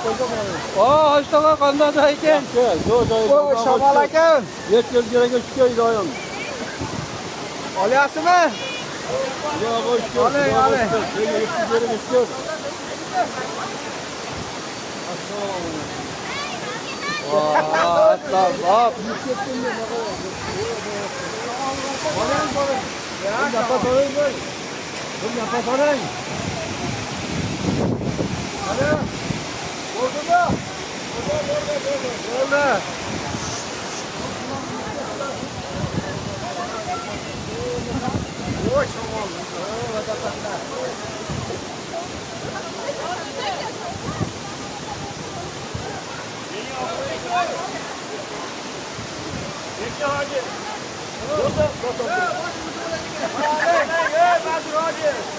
Hoş to'g'a qanday ekan? Voy, shamol aka. 7 yil joyga tushgan doim. Olyapsizmi? Yo, bosh Oling, oling. Aslan, hop. Nafas oling. Hadi. Oldu. Oldu. Oy, shamol. Bekle hadi. Dur. Hey, Nazır hadi.